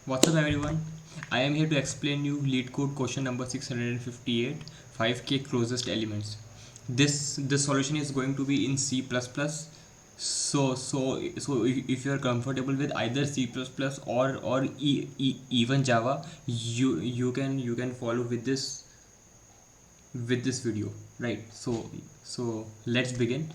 What's up everyone? I am here to explain you lead code question number 658 5k closest elements. This solution is going to be in C++. So if you are comfortable with either C++ or even Java, you can follow with this video, right? So let's begin.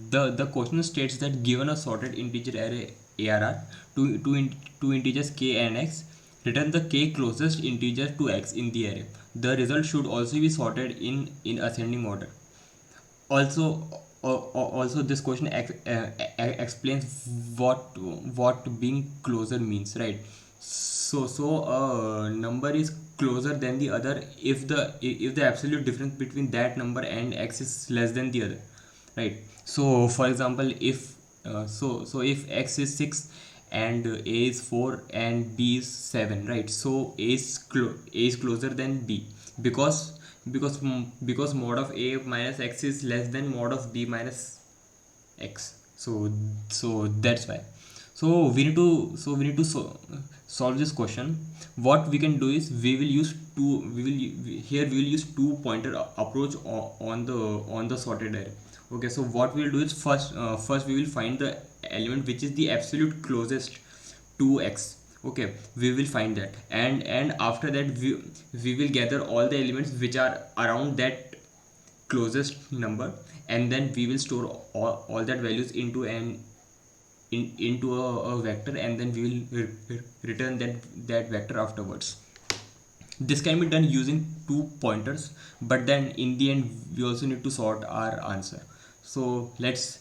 The question states that given a sorted integer array ARR, two integers k and x, return the k closest integer to x in the array. The result should also be sorted in ascending order. Also this question explains what being closer means, right? So a number is closer than the other if the absolute difference between that number and x is less than the other, right? So for example, if x is 6 and a is 4 and b is 7, right? So a is closer than b because because mod of a minus x is less than mod of b minus x. So that's why. So we need to solve this question. What we can do is we will use two pointer approach on the sorted array. Okay, so what we'll do is first we will find the element which is the absolute closest to x. Okay, we will find that, and after that we will gather all the elements which are around that closest number, and then we will store all that values into a vector, and then we will return that vector afterwards. This can be done using two pointers, but then in the end we also need to sort our answer. So let's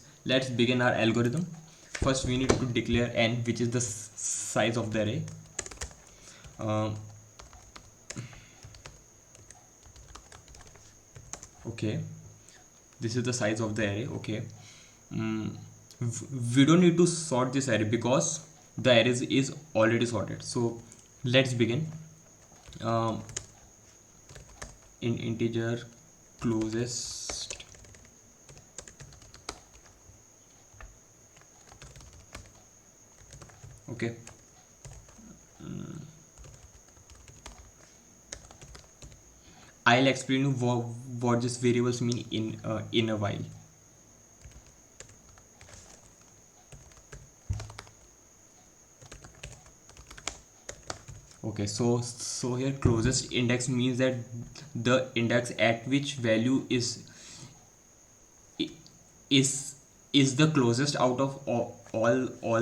begin our algorithm. First we need to declare n, which is the size of the array. uh, okay, this is the size of the array. Okay. mm, we don't need to sort this array because the array is already sorted. So let's begin. um, in integer closest. Okay. I'll explain you what these variables mean in a while. Okay, so here closest index means that the index at which value is is the closest out of all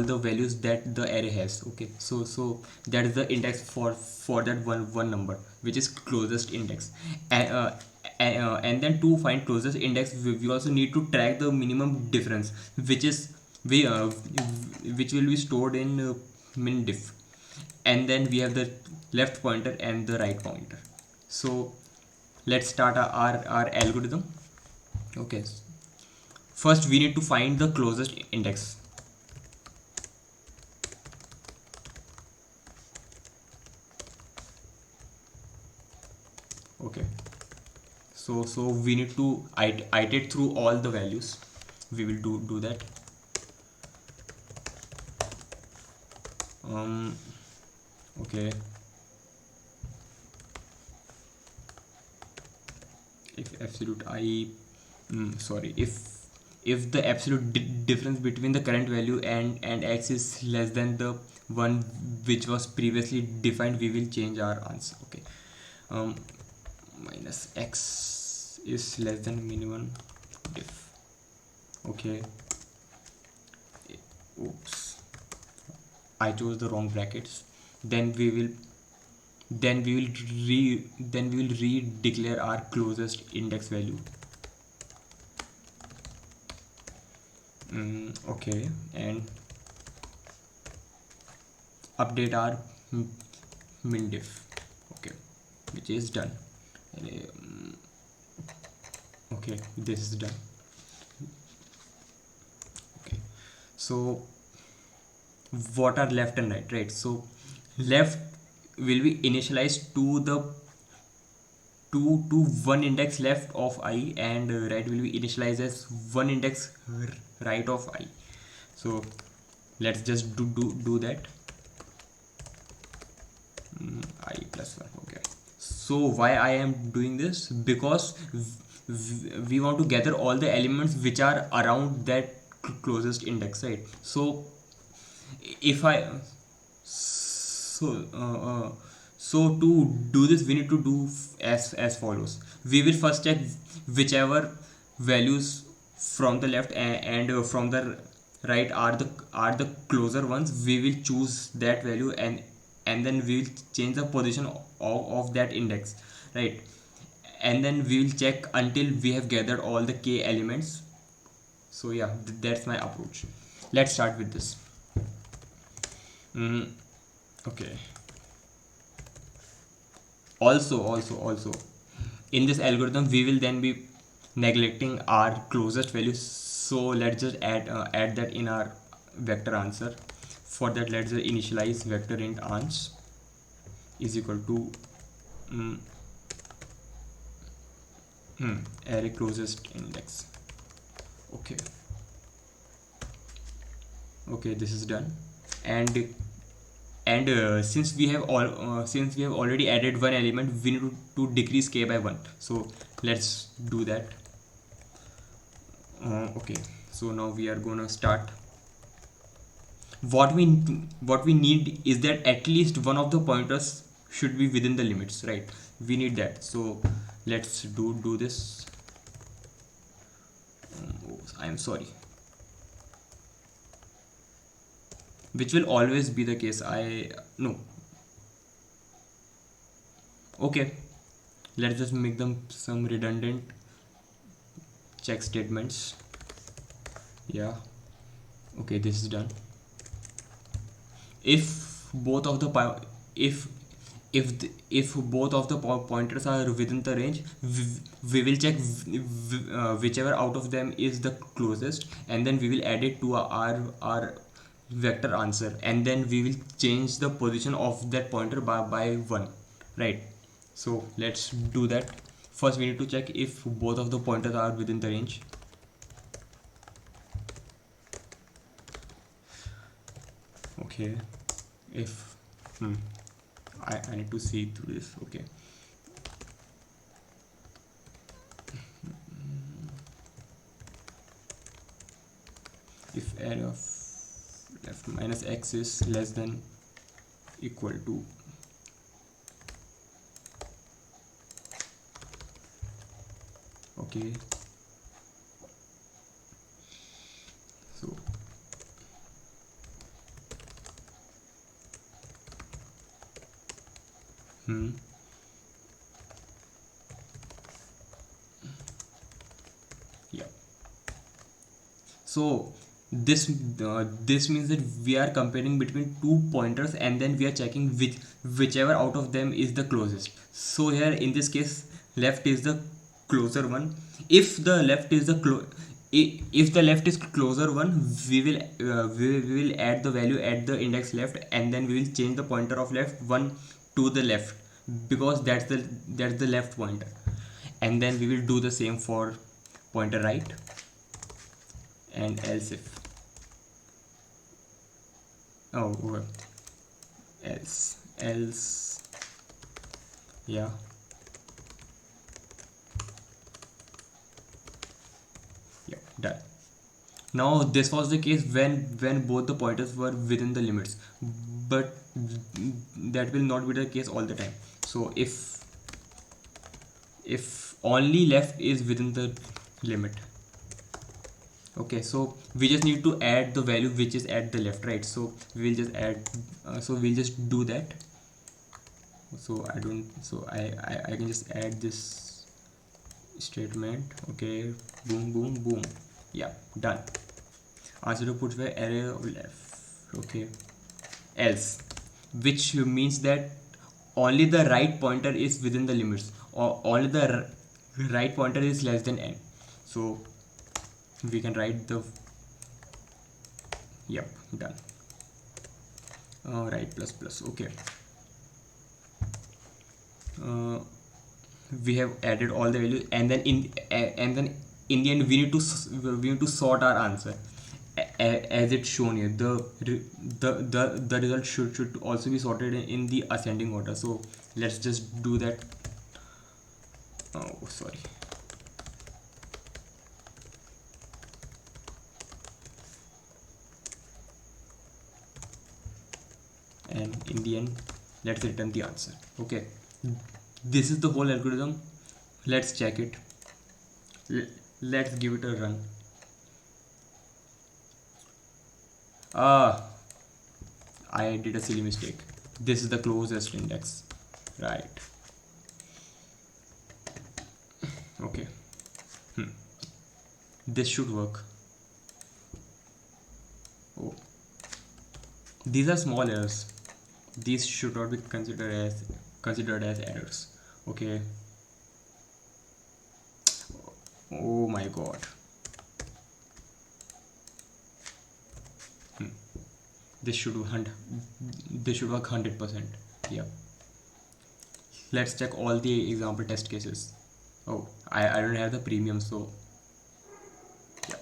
the values that the array has. Okay, so that is the index for that one number, which is closest index. And then to find closest index, we also need to track the minimum difference, which is we which will be stored in min diff. And then we have the left pointer and the right pointer. So let's start our algorithm. Okay, first we need to find the closest index. Okay, so we need to iterate through all the values. We will do that. Okay, if absolute I sorry, if the absolute difference between the current value and x is less than the one which was previously defined, we will change our answer. Okay. Minus x is less than minimum diff. Okay. Oops, I chose the wrong brackets. Then we will re-declare our closest index value. Okay, and update our min diff. Okay, which is done. Okay, this is done. Okay, so what are left and right? So left will be initialized to the to one index left of I, and right will be initialized as one index right of I. So let's just do that. plus 1. Okay, so why I am doing this? Because we want to gather all the elements which are around that closest index, right? So if I so so to do this, we need to do as follows. We will first check whichever values from the left and from the right are the closer ones. We will choose that value, and then we will change the position of that index, right? And then we will check until we have gathered all the k elements. So yeah, that's my approach. Let's start with this. Mm, okay. Also, in this algorithm, we will then be neglecting our closest values. So let's just add that in our vector answer. For that, let's just initialize vector int ans is equal to mm, array closest index. Okay. Okay, this is done. And since we have already added one element, we need to decrease k by 1. So let's do that. Okay, so now we are gonna start. What we need is that at least one of the pointers should be within the limits, right? We need that. So let's do this. Oh, I'm sorry, which will always be the case. I no. Okay, let's just make them some redundant check statements. Yeah. Okay, this is done. If both of the if both of the pointers are within the range, we will check whichever out of them is the closest, and then we will add it to our vector answer, and then we will change the position of that pointer by 1, right? So let's do that. First we need to check if both of the pointers are within the range. Okay, if I need to see through this. Okay, if array of left minus x is less than equal to okay, so yeah. So this means that we are comparing between two pointers, and then we are checking whichever out of them is the closest. So here in this case, left is the closer one. If the left is the if the left is closer one, we will add the value at the index left, and then we will change the pointer of left one to the left, because that's the left pointer. And then we will do the same for pointer right. And else if else yeah. Yeah, done. Now this was the case when both the pointers were within the limits, but that will not be the case all the time. So if only left is within the limit. Okay, so we just need to add the value which is at the left, right? So we'll just add so we'll just do that. So I can just add this statement. Okay, boom boom boom. Yeah, done. Answer to put where array of left. Okay, else, which means that only the right pointer is within the limits, or only the right pointer is less than n. So we can write the yep, done. Right plus plus. Okay, we have added all the values, and then in the end we need to sort our answer. as it's shown here. The result should also be sorted in the ascending order. So let's just do that. Oh, sorry. And in the end, let's return the answer. Okay, this is the whole algorithm. Let's check it. Let's give it a run. Ah, I did a silly mistake. This is the closest index, right? Okay, this should work. Oh, these are small errors. These should not be considered as errors. Okay. Oh my god. This should this should work 100%. Yeah. Let's check all the example test cases. Oh, I don't have the premium, so yeah.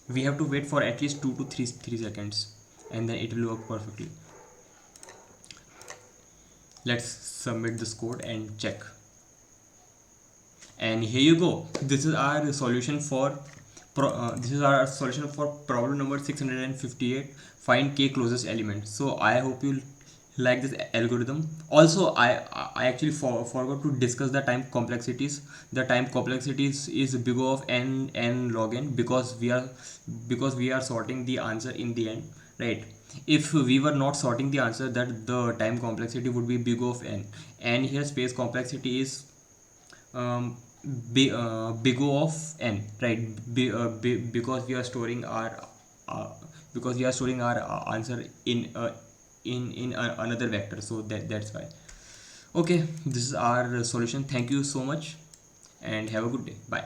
We have to wait for at least 2 to 3 seconds, and then it will work perfectly. Let's submit this code and check. And here you go. This is our solution for problem number 658. Find k closest element. So I hope you like this algorithm. Also, I actually forgot to discuss the time complexities. The time complexities is big O of n log n, because we are sorting the answer in the end, right? If we were not sorting the answer, that the time complexity would be big O of n, and here space complexity is big O of n, right? Because we are storing our answer in another vector, so that's why. Okay, this is our solution. Thank you so much, and have a good day. Bye.